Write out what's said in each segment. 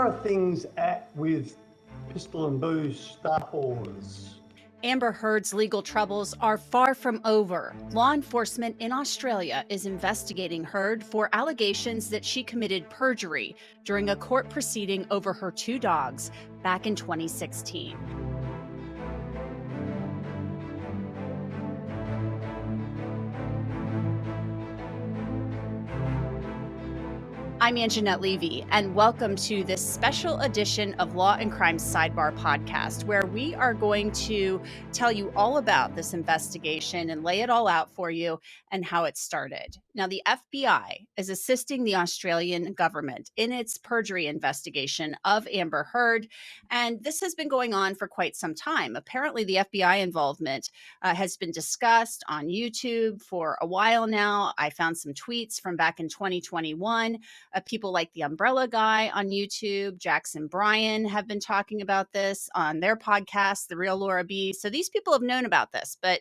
are things at with Pistol and Boo Star Wars? Amber Heard's legal troubles are far from over. Law enforcement in Australia is investigating Heard for allegations that she committed perjury during a court proceeding over her two dogs back in 2016. I'm Angenette Levy, and welcome to this special edition of Law and Crime Sidebar podcast, where we are going to tell you all about this investigation and lay it all out for you and how it started. Now, the FBI is assisting the Australian government in its perjury investigation of Amber Heard, and this has been going on for quite some time. Apparently, the FBI involvement has been discussed on YouTube for a while now. I found some tweets from back in 2021. People like the Umbrella Guy on YouTube, Jackson Bryan have been talking about this on their podcast, The Real Laura B. So these people have known about this, but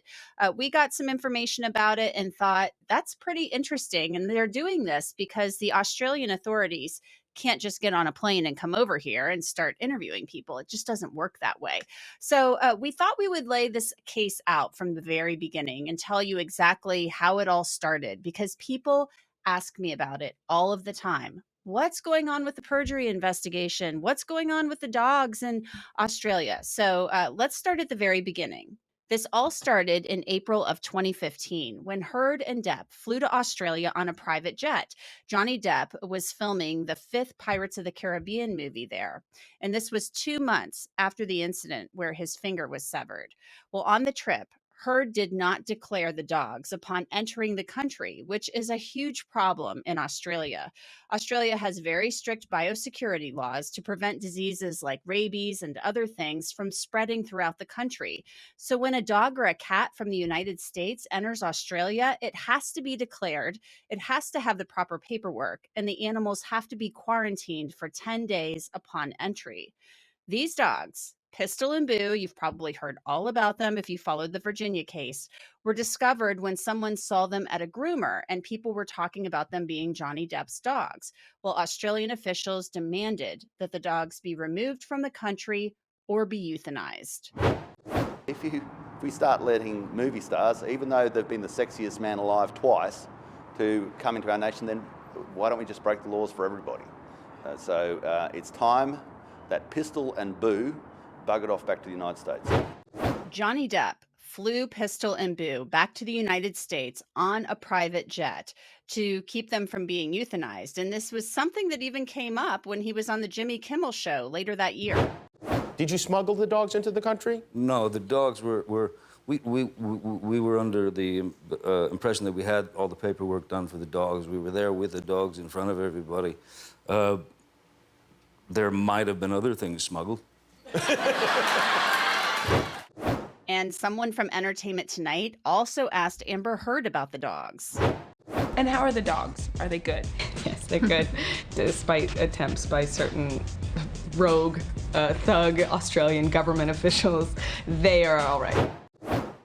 we got some information about it and thought that's pretty interesting. And they're doing this because the Australian authorities can't just get on a plane and come over here and start interviewing people. It just doesn't work that way. So we thought we would lay this case out from the very beginning and tell you exactly how it all started, because people ask me about it all of the time. What's going on with the perjury investigation? What's going on with the dogs in Australia? So let's start at the very beginning. This all started in April of 2015 when Heard and Depp flew to Australia on a private jet. Johnny Depp was filming the fifth Pirates of the Caribbean movie there. And this was 2 months after the incident where his finger was severed. Well, on the trip, Heard did not declare the dogs upon entering the country, which is a huge problem in Australia. Australia has very strict biosecurity laws to prevent diseases like rabies and other things from spreading throughout the country. So when a dog or a cat from the United States enters Australia, it has to be declared, it has to have the proper paperwork, and the animals have to be quarantined for 10 days upon entry. These dogs, Pistol and Boo, you've probably heard all about them if you followed the Virginia case, were discovered when someone saw them at a groomer and people were talking about them being Johnny Depp's dogs. Well, Australian officials demanded that the dogs be removed from the country or be euthanized. If we start letting movie stars, even though they've been the sexiest man alive twice, to come into our nation, then why don't we just break the laws for everybody? So it's time that Pistol and Boo buggered off back to the United States. Johnny Depp flew Pistol and Boo back to the United States on a private jet to keep them from being euthanized. And this was something that even came up when he was on the Jimmy Kimmel Show later that year. Did you smuggle the dogs into the country? No, the dogs we were under the impression that we had all the paperwork done for the dogs. We were there with the dogs in front of everybody. There might have been other things smuggled. And someone from Entertainment Tonight also asked Amber Heard about the dogs. And how are the dogs? Are they good? Yes, they're good, despite attempts by certain rogue, thug Australian government officials. They are all right.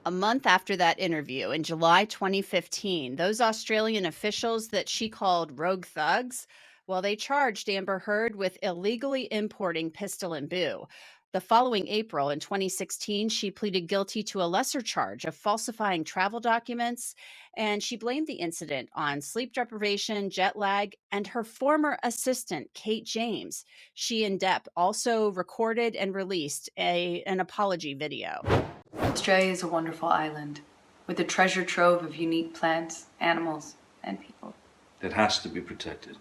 A month after that interview, in July 2015, those Australian officials that she called rogue thugs, well, they charged Amber Heard with illegally importing Pistol and Boo. The following April in 2016, she pleaded guilty to a lesser charge of falsifying travel documents, and she blamed the incident on sleep deprivation, jet lag, and her former assistant, Kate James. She and Depp also recorded and released an apology video. Australia is a wonderful island with a treasure trove of unique plants, animals, and people. It has to be protected.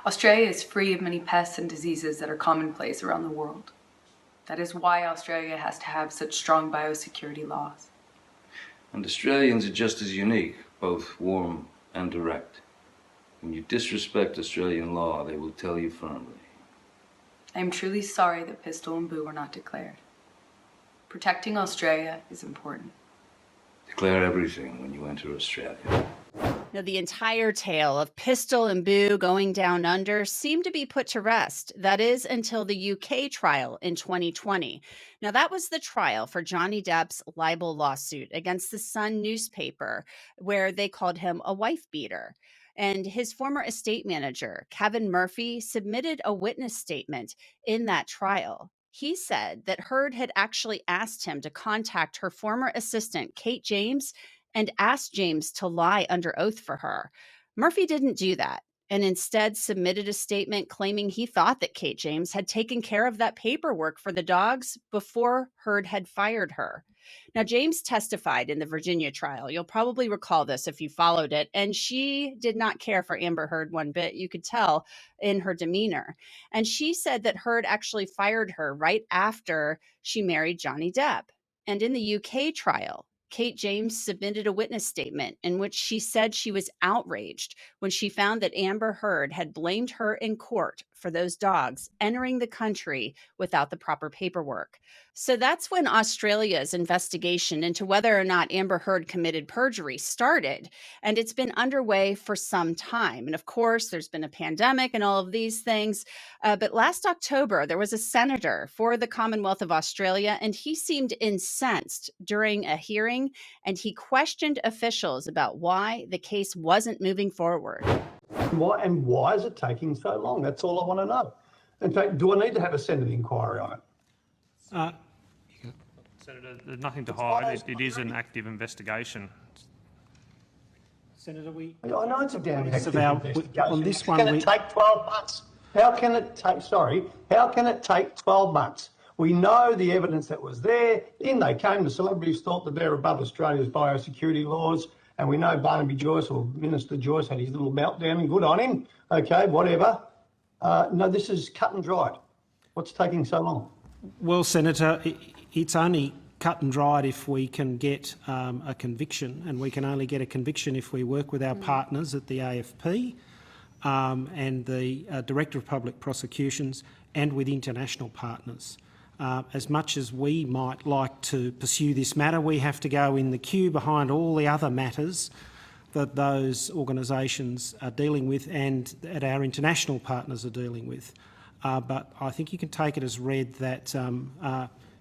Australia is free of many pests and diseases that are commonplace around the world. That is why Australia has to have such strong biosecurity laws. And Australians are just as unique, both warm and direct. When you disrespect Australian law, they will tell you firmly. I am truly sorry that Pistol and Boo were not declared. Protecting Australia is important. Declare everything when you enter Australia. Now, the entire tale of Pistol and Boo going down under seemed to be put to rest. That is until the UK trial in 2020. Now, that was the trial for Johnny Depp's libel lawsuit against the Sun newspaper, where they called him a wife beater. And his former estate manager, Kevin Murphy, submitted a witness statement in that trial. He said that Heard had actually asked him to contact her former assistant, Kate James, and asked James to lie under oath for her. Murphy didn't do that, and instead submitted a statement claiming he thought that Kate James had taken care of that paperwork for the dogs before Heard had fired her. Now, James testified in the Virginia trial. You'll probably recall this if you followed it. And she did not care for Amber Heard one bit. You could tell in her demeanor. And she said that Heard actually fired her right after she married Johnny Depp. And in the UK trial, Kate James submitted a witness statement in which she said she was outraged when she found that Amber Heard had blamed her in court for those dogs entering the country without the proper paperwork. So that's when Australia's investigation into whether or not Amber Heard committed perjury started, and it's been underway for some time. And of course, there's been a pandemic and all of these things. But last October, there was a senator for the Commonwealth of Australia, and he seemed incensed during a hearing, and he questioned officials about why the case wasn't moving forward. Why is it taking so long? That's all I want to know. In fact, do I need to have a Senate inquiry on it? Senator, there's nothing to hide. It is an active investigation. Senator, I know it's a damn active investigation. On this How one, can it take 12 months? How can it take 12 months? We know the evidence that was there. In they came, the celebrities thought that they're above Australia's biosecurity laws. And we know Barnaby Joyce, or Minister Joyce, had his little meltdown, and good on him. Okay, whatever. No, this is cut and dried. What's taking so long? Well, Senator, it's only cut and dried if we can get a conviction, and we can only get a conviction if we work with our partners at the AFP and the Director of Public Prosecutions and with international partners. As much as we might like to pursue this matter, we have to go in the queue behind all the other matters that those organisations are dealing with and that our international partners are dealing with. But I think you can take it as read that,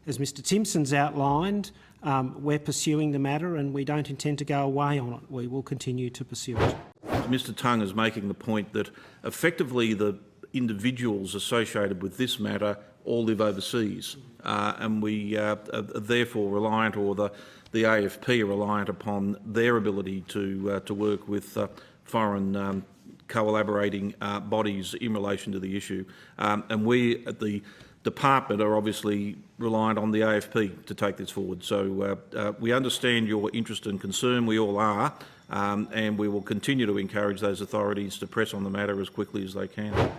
as Mr Timpson's outlined, we're pursuing the matter and we don't intend to go away on it. We will continue to pursue it. Mr Tongue is making the point that effectively the individuals associated with this matter all live overseas, and we are therefore reliant, or the AFP are reliant upon their ability to work with foreign collaborating bodies in relation to the issue. And we at the department are obviously reliant on the AFP to take this forward. So we understand your interest and concern, we all are, and we will continue to encourage those authorities to press on the matter as quickly as they can.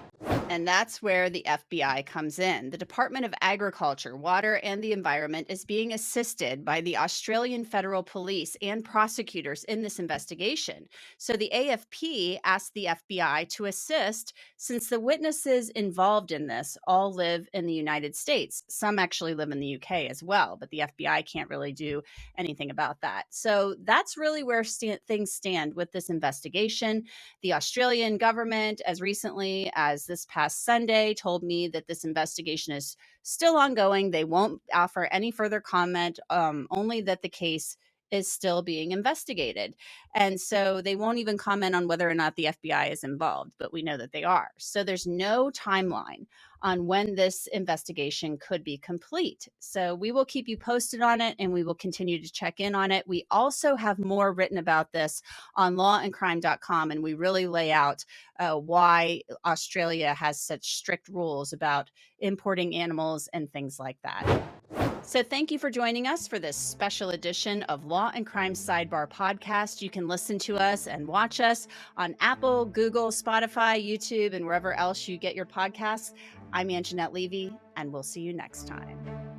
And that's where the FBI comes in. The Department of Agriculture, Water and the Environment is being assisted by the Australian Federal Police and prosecutors in this investigation. So the AFP asked the FBI to assist since the witnesses involved in this all live in the United States. Some actually live in the UK as well, but the FBI can't really do anything about that. So that's really where things stand with this investigation. The Australian government, as recently as this past Sunday, told me that this investigation is still ongoing. They won't offer any further comment, only that the case is still being investigated. And so they won't even comment on whether or not the FBI is involved, but we know that they are. So there's no timeline on when this investigation could be complete. So we will keep you posted on it and we will continue to check in on it. We also have more written about this on lawandcrime.com, and we really lay out why Australia has such strict rules about importing animals and things like that. So thank you for joining us for this special edition of Law and Crime Sidebar podcast. You can listen to us and watch us on Apple, Google, Spotify, YouTube, and wherever else you get your podcasts. I'm Angenette Levy, and we'll see you next time.